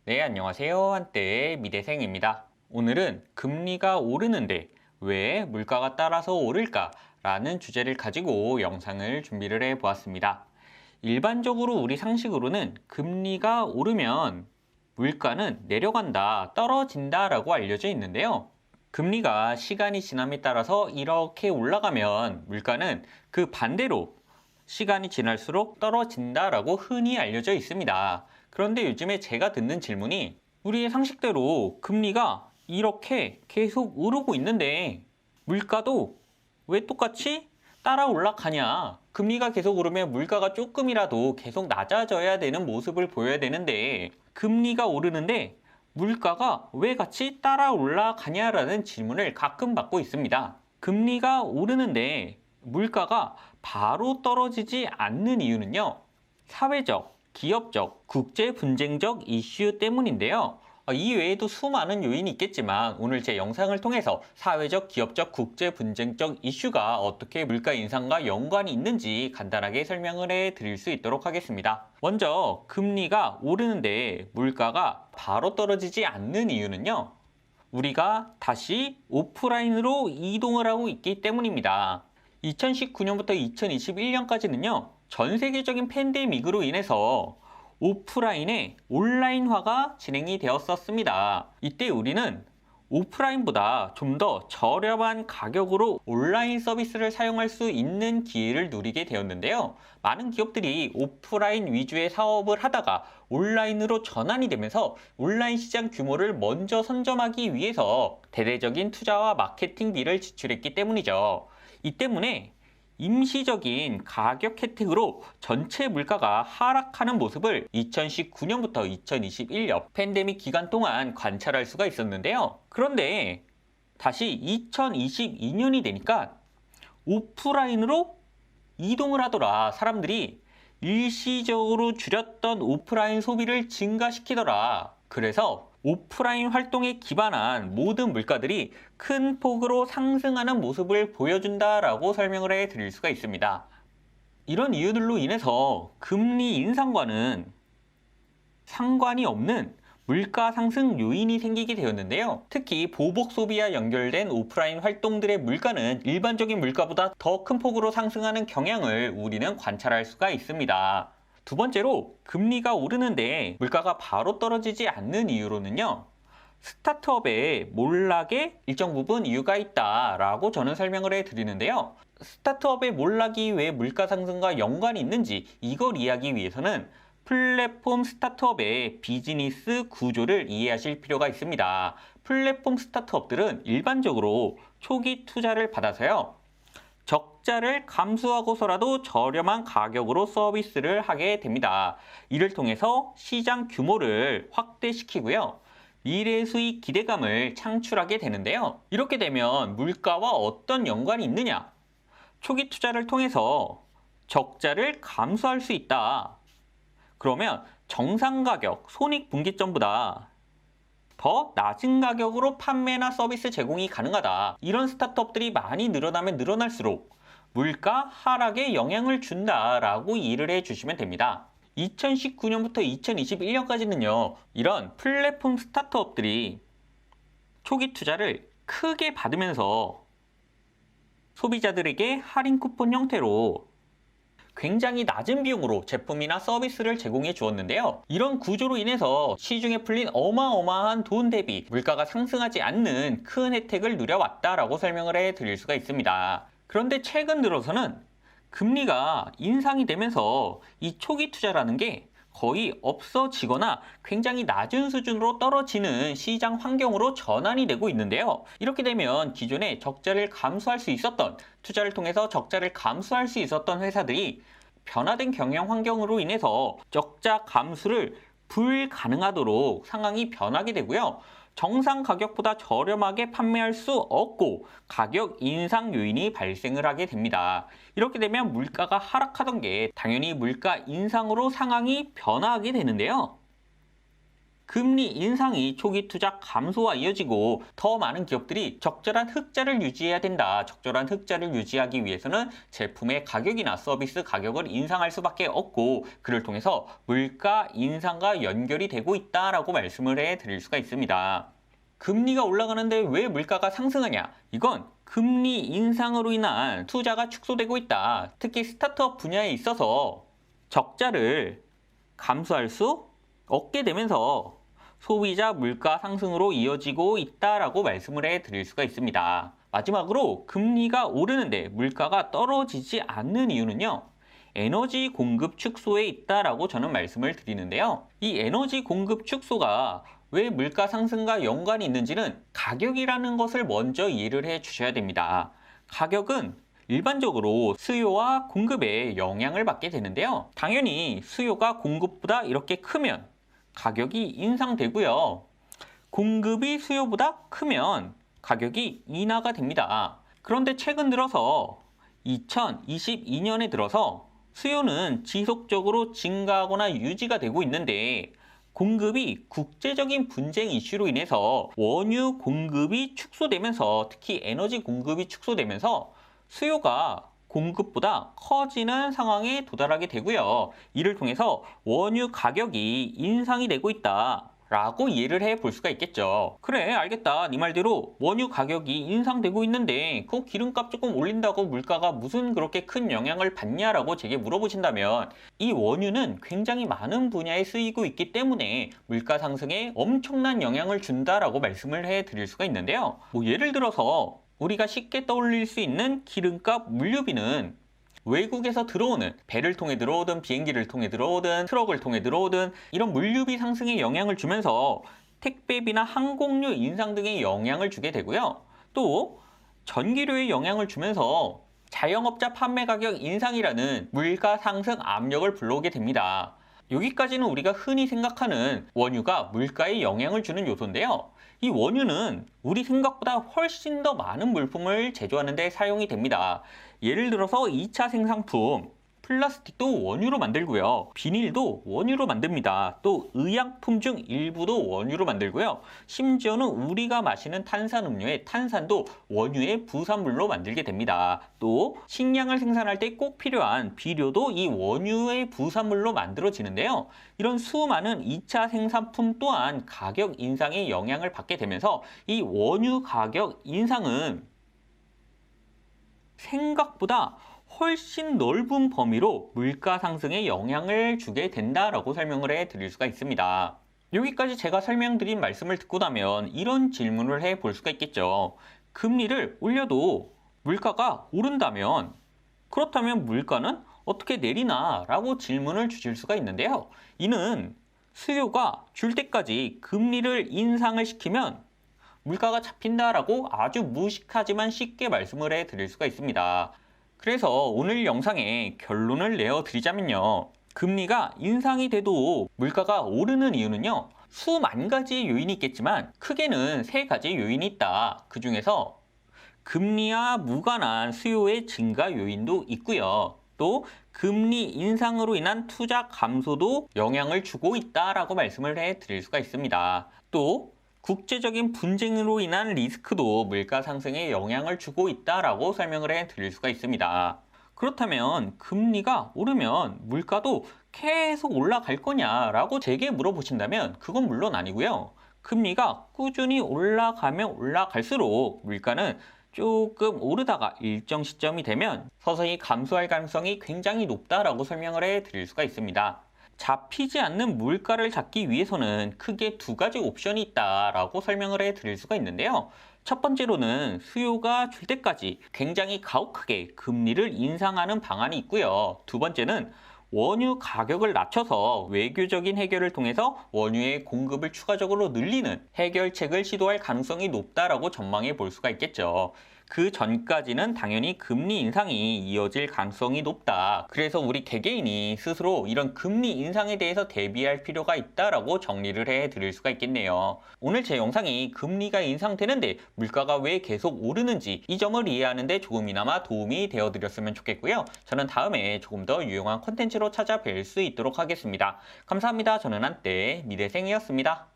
네, 안녕하세요. 한때의 미대생입니다. 오늘은 금리가 오르는데 왜 물가가 따라서 오를까? 라는 주제를 가지고 영상을 준비를 해 보았습니다. 일반적으로 우리 상식으로는 금리가 오르면 물가는 내려간다, 떨어진다 라고 알려져 있는데요. 금리가 시간이 지남에 따라서 이렇게 올라가면 물가는 그 반대로 시간이 지날수록 떨어진다라고 흔히 알려져 있습니다. 그런데 요즘에 제가 듣는 질문이 우리의 상식대로 금리가 이렇게 계속 오르고 있는데 물가도 왜 똑같이 따라 올라가냐? 금리가 계속 오르면 물가가 조금이라도 계속 낮아져야 되는 모습을 보여야 되는데 금리가 오르는데 물가가 왜 같이 따라 올라가냐라는 질문을 가끔 받고 있습니다. 금리가 오르는데 물가가 바로 떨어지지 않는 이유는요. 사회적, 기업적, 국제 분쟁적 이슈 때문인데요. 이 외에도 수많은 요인이 있겠지만 오늘 제 영상을 통해서 사회적, 기업적, 국제 분쟁적 이슈가 어떻게 물가 인상과 연관이 있는지 간단하게 설명을 해 드릴 수 있도록 하겠습니다. 먼저 금리가 오르는데 물가가 바로 떨어지지 않는 이유는요. 우리가 다시 오프라인으로 이동을 하고 있기 때문입니다. 2019년부터 2021년까지는요, 전 세계적인 팬데믹으로 인해서 오프라인의 온라인화가 진행이 되었었습니다. 이때 우리는 오프라인보다 좀 더 저렴한 가격으로 온라인 서비스를 사용할 수 있는 기회를 누리게 되었는데요. 많은 기업들이 오프라인 위주의 사업을 하다가 온라인으로 전환이 되면서 온라인 시장 규모를 먼저 선점하기 위해서 대대적인 투자와 마케팅비를 지출했기 때문이죠. 이 때문에 임시적인 가격 혜택으로 전체 물가가 하락하는 모습을 2019년부터 2021년 팬데믹 기간 동안 관찰할 수가 있었는데요. 그런데 다시 2022년이 되니까 오프라인으로 이동을 하더라. 사람들이 일시적으로 줄였던 오프라인 소비를 증가시키더라. 그래서 오프라인 활동에 기반한 모든 물가들이 큰 폭으로 상승하는 모습을 보여준다라고 설명을 해 드릴 수가 있습니다. 이런 이유들로 인해서 금리 인상과는 상관이 없는 물가 상승 요인이 생기게 되었는데요. 특히 보복 소비와 연결된 오프라인 활동들의 물가는 일반적인 물가보다 더 큰 폭으로 상승하는 경향을 우리는 관찰할 수가 있습니다. 두 번째로 금리가 오르는데 물가가 바로 떨어지지 않는 이유로는요. 스타트업의 몰락에 일정 부분 이유가 있다라고 저는 설명을 해 드리는데요. 스타트업의 몰락이 왜 물가 상승과 연관이 있는지 이걸 이해하기 위해서는 플랫폼 스타트업의 비즈니스 구조를 이해하실 필요가 있습니다. 플랫폼 스타트업들은 일반적으로 초기 투자를 받아서요. 적자를 감수하고서라도 저렴한 가격으로 서비스를 하게 됩니다. 이를 통해서 시장 규모를 확대시키고요. 미래 수익 기대감을 창출하게 되는데요. 이렇게 되면 물가와 어떤 연관이 있느냐? 초기 투자를 통해서 적자를 감수할 수 있다. 그러면 정상 가격, 손익분기점보다 더 낮은 가격으로 판매나 서비스 제공이 가능하다. 이런 스타트업들이 많이 늘어나면 늘어날수록 물가 하락에 영향을 준다라고 이해를 해주시면 됩니다. 2019년부터 2021년까지는요. 이런 플랫폼 스타트업들이 초기 투자를 크게 받으면서 소비자들에게 할인 쿠폰 형태로 굉장히 낮은 비용으로 제품이나 서비스를 제공해 주었는데요. 이런 구조로 인해서 시중에 풀린 어마어마한 돈 대비 물가가 상승하지 않는 큰 혜택을 누려왔다라고 설명을 해 드릴 수가 있습니다. 그런데 최근 들어서는 금리가 인상이 되면서 이 초기 투자라는 게 거의 없어지거나 굉장히 낮은 수준으로 떨어지는 시장 환경으로 전환이 되고 있는데요. 이렇게 되면 기존에 적자를 감수할 수 있었던, 투자를 통해서 적자를 감수할 수 있었던 회사들이 변화된 경영 환경으로 인해서 적자 감수를 불가능하도록 상황이 변하게 되고요. 정상 가격보다 저렴하게 판매할 수 없고 가격 인상 요인이 발생을 하게 됩니다. 이렇게 되면 물가가 하락하던 게 당연히 물가 인상으로 상황이 변화하게 되는데요. 금리 인상이 초기 투자 감소와 이어지고 더 많은 기업들이 적절한 흑자를 유지해야 된다. 적절한 흑자를 유지하기 위해서는 제품의 가격이나 서비스 가격을 인상할 수밖에 없고 그를 통해서 물가 인상과 연결이 되고 있다라고 말씀을 해드릴 수가 있습니다. 금리가 올라가는데 왜 물가가 상승하냐? 이건 금리 인상으로 인한 투자가 축소되고 있다. 특히 스타트업 분야에 있어서 적자를 감수할 수 없게 되면서 소비자 물가 상승으로 이어지고 있다라고 말씀을 해드릴 수가 있습니다. 마지막으로 금리가 오르는데 물가가 떨어지지 않는 이유는요. 에너지 공급 축소에 있다라고 저는 말씀을 드리는데요. 이 에너지 공급 축소가 왜 물가 상승과 연관이 있는지는 가격이라는 것을 먼저 이해를 해 주셔야 됩니다. 가격은 일반적으로 수요와 공급에 영향을 받게 되는데요. 당연히 수요가 공급보다 이렇게 크면 가격이 인상되고요. 공급이 수요보다 크면 가격이 인하가 됩니다. 그런데 최근 들어서 2022년에 들어서 수요는 지속적으로 증가하거나 유지가 되고 있는데 공급이 국제적인 분쟁 이슈로 인해서 원유 공급이 축소되면서 특히 에너지 공급이 축소되면서 수요가 공급보다 커지는 상황에 도달하게 되고요. 이를 통해서 원유 가격이 인상이 되고 있다. 라고 이해를 해 볼 수가 있겠죠. 그래, 알겠다. 네 말대로 원유 가격이 인상되고 있는데 그 기름값 조금 올린다고 물가가 무슨 그렇게 큰 영향을 받냐라고 제게 물어보신다면 이 원유는 굉장히 많은 분야에 쓰이고 있기 때문에 물가 상승에 엄청난 영향을 준다라고 말씀을 해 드릴 수가 있는데요. 예를 들어서 우리가 쉽게 떠올릴 수 있는 기름값 물류비는 외국에서 들어오는 배를 통해 들어오든 비행기를 통해 들어오든 트럭을 통해 들어오든 이런 물류비 상승에 영향을 주면서 택배비나 항공료 인상 등에 영향을 주게 되고요. 또 전기료에 영향을 주면서 자영업자 판매 가격 인상이라는 물가 상승 압력을 불러오게 됩니다. 여기까지는 우리가 흔히 생각하는 원유가 물가에 영향을 주는 요소인데요. 이 원유는 우리 생각보다 훨씬 더 많은 물품을 제조하는 데 사용이 됩니다. 예를 들어서 2차 생산품, 플라스틱도 원유로 만들고요. 비닐도 원유로 만듭니다. 또 의약품 중 일부도 원유로 만들고요. 심지어는 우리가 마시는 탄산음료의 탄산도 원유의 부산물로 만들게 됩니다. 또 식량을 생산할 때 꼭 필요한 비료도 이 원유의 부산물로 만들어지는데요. 이런 수많은 2차 생산품 또한 가격 인상에 영향을 받게 되면서 이 원유 가격 인상은 생각보다 훨씬 넓은 범위로 물가 상승에 영향을 주게 된다라고 설명을 해 드릴 수가 있습니다. 여기까지 제가 설명드린 말씀을 듣고 나면 이런 질문을 해 볼 수가 있겠죠. 금리를 올려도 물가가 오른다면 그렇다면 물가는 어떻게 내리나? 라고 질문을 주실 수가 있는데요. 이는 수요가 줄 때까지 금리를 인상을 시키면 물가가 잡힌다라고 아주 무식하지만 쉽게 말씀을 해 드릴 수가 있습니다. 그래서 오늘 영상에 결론을 내어 드리자면요. 금리가 인상이 돼도 물가가 오르는 이유는요. 수만 가지 요인이 있겠지만 크게는 세 가지 요인이 있다. 그 중에서 금리와 무관한 수요의 증가 요인도 있고요. 또 금리 인상으로 인한 투자 감소도 영향을 주고 있다라고 말씀을 해 드릴 수가 있습니다. 또 국제적인 분쟁으로 인한 리스크도 물가 상승에 영향을 주고 있다라고 설명을 해 드릴 수가 있습니다. 그렇다면 금리가 오르면 물가도 계속 올라갈 거냐라고 제게 물어보신다면 그건 물론 아니고요. 금리가 꾸준히 올라가면 올라갈수록 물가는 조금 오르다가 일정 시점이 되면 서서히 감소할 가능성이 굉장히 높다라고 설명을 해 드릴 수가 있습니다. 잡히지 않는 물가를 잡기 위해서는 크게 두 가지 옵션이 있다라고 설명을 해 드릴 수가 있는데요. 첫 번째로는 수요가 줄 때까지 굉장히 가혹하게 금리를 인상하는 방안이 있고요. 두 번째는 원유 가격을 낮춰서 외교적인 해결을 통해서 원유의 공급을 추가적으로 늘리는 해결책을 시도할 가능성이 높다라고 전망해 볼 수가 있겠죠. 그 전까지는 당연히 금리 인상이 이어질 가능성이 높다. 그래서 우리 개개인이 스스로 이런 금리 인상에 대해서 대비할 필요가 있다라고 정리를 해 드릴 수가 있겠네요. 오늘 제 영상이 금리가 인상되는데 물가가 왜 계속 오르는지 이 점을 이해하는 데 조금이나마 도움이 되어 드렸으면 좋겠고요. 저는 다음에 조금 더 유용한 콘텐츠로 찾아뵐 수 있도록 하겠습니다. 감사합니다. 저는 한때 미대생이었습니다.